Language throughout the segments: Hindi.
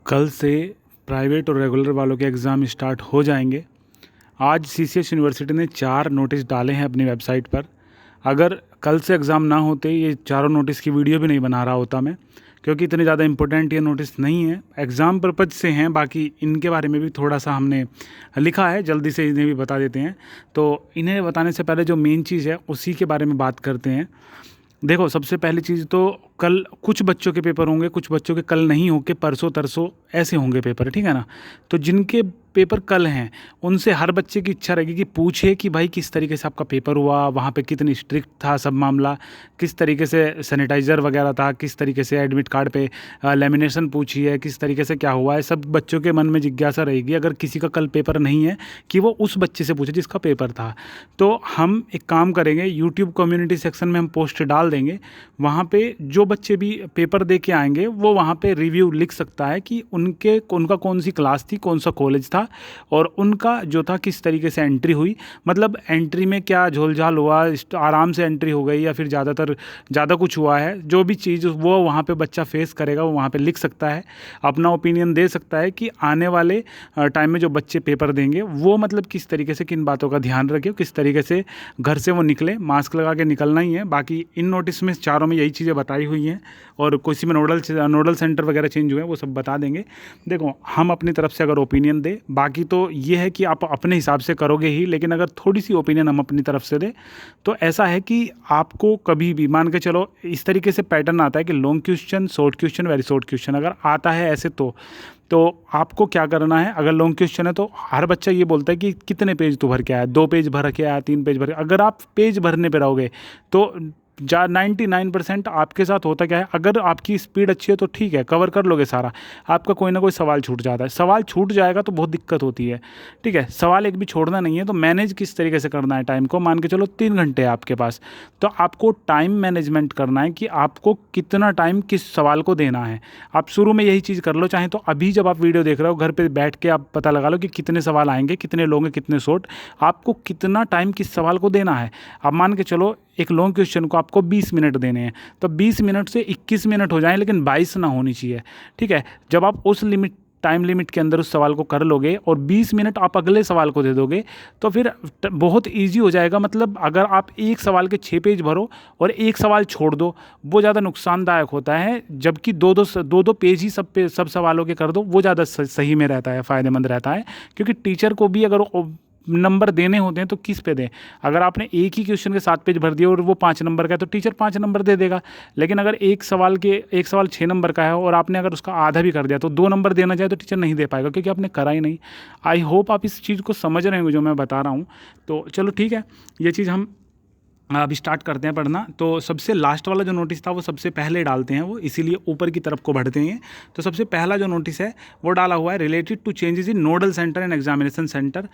कल से प्राइवेट और रेगुलर वालों के एग्ज़ाम स्टार्ट हो जाएंगे। आज सीसीएस यूनिवर्सिटी ने 4 नोटिस डाले हैं अपनी वेबसाइट पर। अगर कल से एग्ज़ाम ना होते ये चारों नोटिस की वीडियो भी नहीं बना रहा होता मैं, क्योंकि इतने ज़्यादा इम्पोर्टेंट ये नोटिस नहीं है, एग्ज़ाम पर्पज़ से हैं। बाकी इनके बारे में भी थोड़ा सा हमने लिखा है, जल्दी से इन्हें भी बता देते हैं। तो इन्हें बताने से पहले जो मेन चीज़ है उसी के बारे में बात करते हैं। देखो, सबसे पहली चीज़ तो कल कुछ बच्चों के पेपर होंगे, कुछ बच्चों के कल नहीं होंगे, परसों तरसों ऐसे होंगे पेपर, ठीक है ना। तो जिनके पेपर कल हैं उनसे हर बच्चे की इच्छा रहेगी कि पूछे कि भाई किस तरीके से आपका पेपर हुआ, वहाँ पे कितनी स्ट्रिक्ट था सब मामला, किस तरीके से सैनिटाइज़र वगैरह था, किस तरीके से एडमिट कार्ड पे लेमिनेशन पूछी है, किस तरीके से क्या हुआ है। सब बच्चों के मन में जिज्ञासा रहेगी अगर किसी का कल पेपर नहीं है कि वो उस बच्चे से पूछे जिसका पेपर था। तो हम एक काम करेंगे, यूट्यूब कम्युनिटी सेक्शन में हम पोस्ट डाल देंगे। वहाँ पे जो बच्चे भी पेपर दे के आएंगे वो वहाँ पे रिव्यू लिख सकता है कि उनका कौन सी क्लास थी, कौन सा कॉलेज था और उनका जो था किस तरीके से एंट्री हुई, मतलब एंट्री में क्या झोलझाल हुआ, आराम से एंट्री हो गई या फिर ज़्यादा कुछ हुआ है। जो भी चीज़ वो वहाँ पे बच्चा फेस करेगा वो वहाँ पे लिख सकता है, अपना ओपिनियन दे सकता है कि आने वाले टाइम में जो बच्चे पेपर देंगे वो मतलब किस तरीके से किन बातों का ध्यान रखे, किस तरीके से घर से वो निकले। मास्क लगा के निकलना ही है। बाकी इन नोटिस में चारों में यही चीज़ें बताई हुई हैं और किसी में नोडल सेंटर वगैरह चेंज हुए हैं वो सब बता देंगे। देखो, हम अपनी तरफ से अगर ओपिनियन दें, बाकी तो ये है कि आप अपने हिसाब से करोगे ही, लेकिन अगर थोड़ी सी ओपिनियन हम अपनी तरफ से दें तो ऐसा है कि आपको कभी भी मान के चलो इस तरीके से पैटर्न आता है कि long question, short question, very short question अगर आता है ऐसे तो आपको क्या करना है। अगर लॉन्ग क्वेश्चन है तो हर बच्चा ये बोलता है कि कितने पेज तू भर के आया, 2 पेज भर के आया, 3 पेज भर के। अगर आप पेज भरने पे रहोगे तो 99% आपके साथ होता क्या है, अगर आपकी स्पीड अच्छी है तो ठीक है, कवर कर लोगे सारा। आपका कोई ना कोई सवाल छूट जाता है, सवाल छूट जाएगा तो बहुत दिक्कत होती है, ठीक है। सवाल एक भी छोड़ना नहीं है। तो मैनेज किस तरीके से करना है टाइम को, मान के चलो 3 घंटे है आपके पास, तो आपको टाइम मैनेजमेंट करना है कि आपको कितना टाइम किस सवाल को देना है। आप शुरू में यही चीज़ कर लो, चाहे तो अभी जब आप वीडियो देख रहे हो घर पर बैठ के आप पता लगा लो कि कितने सवाल आएंगे, कितने लोग हैं, कितने शॉर्ट, आपको कितना टाइम किस सवाल को देना है। अब मान के चलो एक लॉन्ग क्वेश्चन को आपको 20 मिनट देने हैं, तो 20 मिनट से 21 मिनट हो जाएं, लेकिन 22 ना होनी चाहिए, ठीक है। जब आप उस टाइम लिमिट के अंदर उस सवाल को कर लोगे और 20 मिनट आप अगले सवाल को दे दोगे तो फिर बहुत इजी हो जाएगा। मतलब अगर आप एक सवाल के 6 पेज भरो और एक सवाल छोड़ दो वो ज़्यादा नुकसानदायक होता है, जबकि दो पेज ही सब सवालों के कर दो वो ज़्यादा सही में रहता है, फ़ायदेमंद रहता है। क्योंकि टीचर को भी अगर नंबर देने होते हैं तो किस पे दें। अगर आपने एक ही क्वेश्चन के 7 पेज भर दिए और वो 5 नंबर का है तो टीचर 5 नंबर दे देगा। लेकिन अगर एक सवाल 6 नंबर का है और आपने अगर उसका आधा भी कर दिया तो 2 नंबर देना चाहे तो टीचर नहीं दे पाएगा, क्योंकि आपने करा ही नहीं। आई होप आप इस चीज़ को समझ रहे हो जो मैं बता रहा हूँ। तो चलो ठीक है, ये चीज़ हम अभी स्टार्ट करते हैं पढ़ना। तो सबसे लास्ट वाला जो नोटिस था वो सबसे पहले डालते हैं, वो इसीलिए ऊपर की तरफ को बढ़ते हैं। तो सबसे पहला जो नोटिस है वो डाला हुआ है related to changes in nodal centre and examination centre.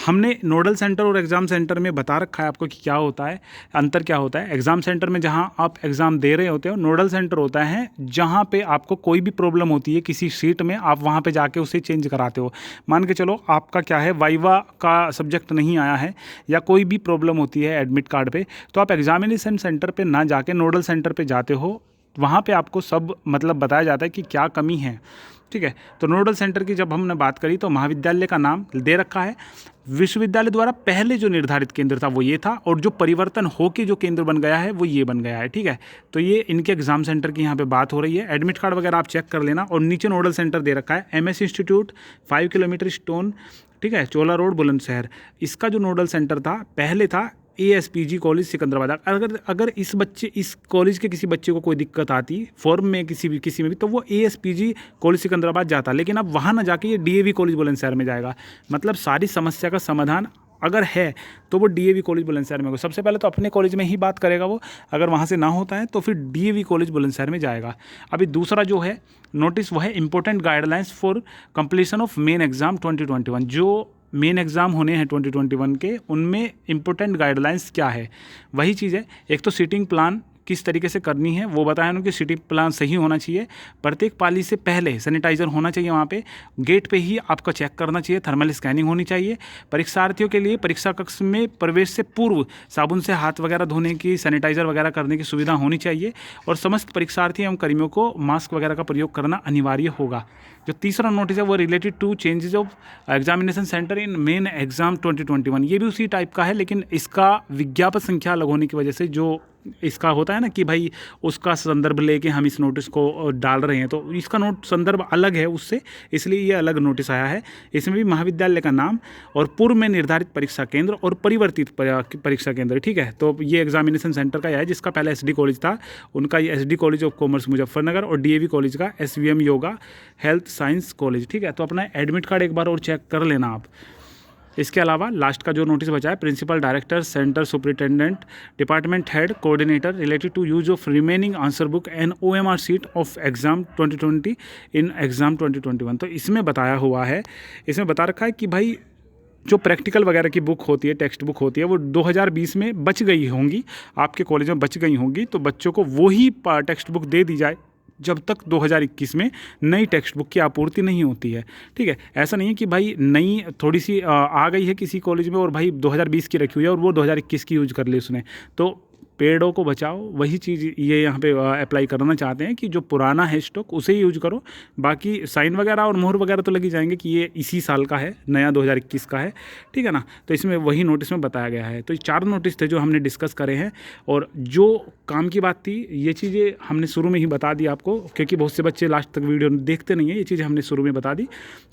हमने नोडल सेंटर और एग्ज़ाम सेंटर में बता रखा है आपको कि क्या होता है, अंतर क्या होता है। एग्ज़ाम सेंटर में जहाँ आप एग्ज़ाम दे रहे होते हो, नोडल सेंटर होता है जहाँ पर आपको कोई भी प्रॉब्लम होती है किसी सीट में, आप वहाँ पर जाके उसे चेंज कराते हो। मान के चलो आपका क्या है, वाइवा का सब्जेक्ट नहीं आया है या कोई भी प्रॉब्लम होती है एडमिट कार्ड पे, तो आप एग्जामिनेशन सेंटर पे ना जाके नोडल सेंटर पे जाते हो। वहाँ पे आपको सब मतलब बताया जाता है कि क्या कमी है, ठीक है। तो नोडल सेंटर की जब हमने बात करी तो महाविद्यालय का नाम दे रखा है। विश्वविद्यालय द्वारा पहले जो निर्धारित केंद्र था वो ये था और जो परिवर्तन हो के जो केंद्र बन गया है वो ये बन गया है, ठीक है। तो ये इनके एग्जाम सेंटर की यहाँ पे बात हो रही है। एडमिट कार्ड वगैरह आप चेक कर लेना। और नीचे नोडल सेंटर दे रखा है MS इंस्टीट्यूट 5 किलोमीटर स्टोन, ठीक है, चोला रोड बुलंदशहर। इसका जो नोडल सेंटर था पहले था ASPG कॉलेज सिकंदराबाद। अगर इस कॉलेज के किसी बच्चे को कोई दिक्कत आती फॉर्म में किसी में भी तो वो ASPG कॉलेज सिकंदराबाद जाता, लेकिन अब वहाँ ना जाके ये DAV कॉलेज बुलंदशहर में जाएगा। मतलब सारी समस्या का समाधान अगर है तो वो DAV कॉलेज बुलंदशहर में होगा। सबसे पहले तो अपने कॉलेज में ही बात करेगा वो, अगर वहाँ से ना होता है तो फिर DAV कॉलेज बुलंदशहर में जाएगा। अभी दूसरा जो है नोटिस वो है important guidelines for completion of main exam 2021। जो मेन एग्ज़ाम होने हैं 2021 के, उनमें इंपॉर्टेंट गाइडलाइंस क्या है, वही चीज़ है। एक तो सीटिंग प्लान किस तरीके से करनी है वो बताया उनकी सिटी प्लान सही होना चाहिए। प्रत्येक पाली से पहले सैनिटाइज़र होना चाहिए, वहाँ पे गेट पे ही आपका चेक करना चाहिए, थर्मल स्कैनिंग होनी चाहिए। परीक्षार्थियों के लिए परीक्षा कक्ष में प्रवेश से पूर्व साबुन से हाथ वगैरह धोने की, सैनिटाइज़र वगैरह करने की सुविधा होनी चाहिए और समस्त परीक्षार्थी एवं कर्मियों को मास्क वगैरह का प्रयोग करना अनिवार्य होगा। जो तीसरा नोटिस है वो related to changes of examination centre in main exam 2021, ये भी उसी टाइप का है, लेकिन इसका विज्ञापन संख्या अलग होने की वजह से जो इसका होता है ना कि भाई उसका संदर्भ लेके हम इस नोटिस को डाल रहे हैं, तो इसका नोट संदर्भ अलग है उससे, इसलिए ये अलग नोटिस आया है। इसमें भी महाविद्यालय का नाम और पूर्व में निर्धारित परीक्षा केंद्र और परिवर्तित परीक्षा केंद्र, ठीक है। तो ये एग्जामिनेशन सेंटर का है, जिसका पहले SD कॉलेज था, उनका ये SD college of commerce Muzaffarnagar, और DAV कॉलेज का SVM yoga health science college, ठीक है। तो अपना एडमिट कार्ड एक बार और चेक कर लेना आप। इसके अलावा लास्ट का जो नोटिस बचा है, principal director, centre superintendent, department head, coordinator related to use of remaining answer book and OMR sheet of exam 2020 in exam 2021। तो इसमें बताया हुआ है, इसमें बता रखा है कि भाई जो प्रैक्टिकल वगैरह की बुक होती है, टेक्स्ट बुक होती है, वो 2020 में बच गई होंगी, आपके कॉलेज में बच गई होंगी, तो बच्चों को वही टेक्स्ट बुक दे दी जाए जब तक 2021 में नई टेक्स्ट बुक की आपूर्ति नहीं होती है, ठीक है। ऐसा नहीं है कि भाई नई थोड़ी सी आ गई है किसी कॉलेज में और भाई 2020 की रखी हुई है और वो 2021 की यूज कर ली उसने, तो पेड़ों को बचाओ, वही चीज़ ये यहाँ पे अप्लाई करना चाहते हैं कि जो पुराना है स्टॉक उसे ही यूज करो, बाकी साइन वगैरह और मोहर वगैरह तो लगी जाएंगे कि ये इसी साल का है, नया 2021 का है, ठीक है ना। तो इसमें वही नोटिस में बताया गया है। तो ये 4 नोटिस थे जो हमने डिस्कस करे हैं, और जो काम की बात थी ये चीज़ें हमने शुरू में ही बता दी आपको, क्योंकि बहुत से बच्चे लास्ट तक वीडियो देखते नहीं है, ये चीज़ें हमने शुरू में बता दी।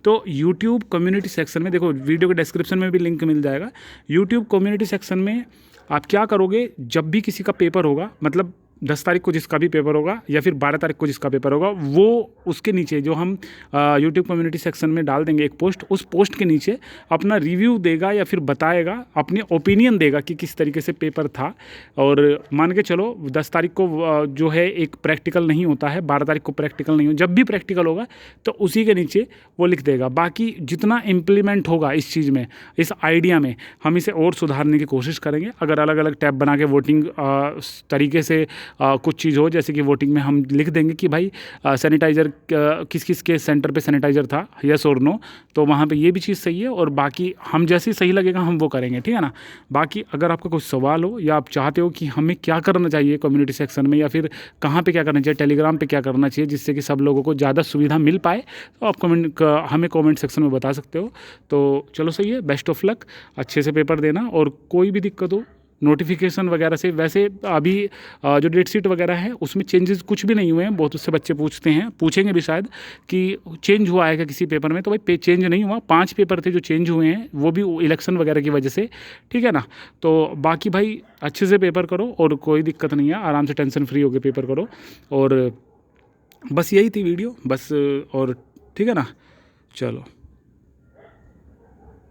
तो यूट्यूब कम्युनिटी सेक्शन में देखो, वीडियो के डिस्क्रिप्शन में भी लिंक मिल जाएगा। यूट्यूब कम्युनिटी सेक्शन में आप क्या करोगे, जब भी किसी का पेपर होगा, मतलब 10 तारीख को जिसका भी पेपर होगा या फिर 12 तारीख को जिसका पेपर होगा, वो उसके नीचे जो हम यूट्यूब कम्युनिटी सेक्शन में डाल देंगे एक पोस्ट, उस पोस्ट के नीचे अपना रिव्यू देगा या फिर बताएगा, अपनी ओपिनियन देगा कि किस तरीके से पेपर था। और मान के चलो 10 तारीख को जो है एक प्रैक्टिकल नहीं होता है, 12 तारीख को प्रैक्टिकल नहीं हो, जब भी प्रैक्टिकल होगा तो उसी के नीचे वो लिख देगा। बाकी जितना इम्प्लीमेंट होगा इस चीज़ में, इस आइडिया में, हम इसे और सुधारने की कोशिश करेंगे। अगर अलग अलग टैब बना के वोटिंग तरीके से कुछ चीज़ हो, जैसे कि वोटिंग में हम लिख देंगे कि भाई सैनिटाइज़र किस किस के सेंटर पे सैनिटाइज़र था, यस और नो, तो वहाँ पे ये भी चीज़ सही है। और बाकी हम जैसे सही लगेगा हम वो करेंगे, ठीक है ना। बाकी अगर आपका कुछ सवाल हो या आप चाहते हो कि हमें क्या करना चाहिए कम्युनिटी सेक्शन में, या फिर कहाँ पे क्या करना चाहिए, टेलीग्राम पे क्या करना चाहिए, जिससे कि सब लोगों को ज़्यादा सुविधा मिल पाए, तो आप हमें कमेंट सेक्शन में बता सकते हो। तो चलो सही है, बेस्ट ऑफ लक, अच्छे से पेपर देना। और कोई भी दिक्कत हो नोटिफिकेशन वगैरह से, वैसे अभी जो डेट शीट वगैरह है उसमें चेंजेस कुछ भी नहीं हुए हैं। बहुत उससे बच्चे पूछते हैं, पूछेंगे भी शायद कि चेंज हुआ है क्या किसी पेपर में, तो भाई चेंज नहीं हुआ। 5 पेपर थे जो चेंज हुए हैं, वो भी इलेक्शन वगैरह की वजह से, ठीक है ना। तो बाकी भाई अच्छे से पेपर करो और कोई दिक्कत नहीं है, आराम से टेंशन फ्री होकर पेपर करो। और बस यही थी वीडियो, बस, और ठीक है ना, चलो।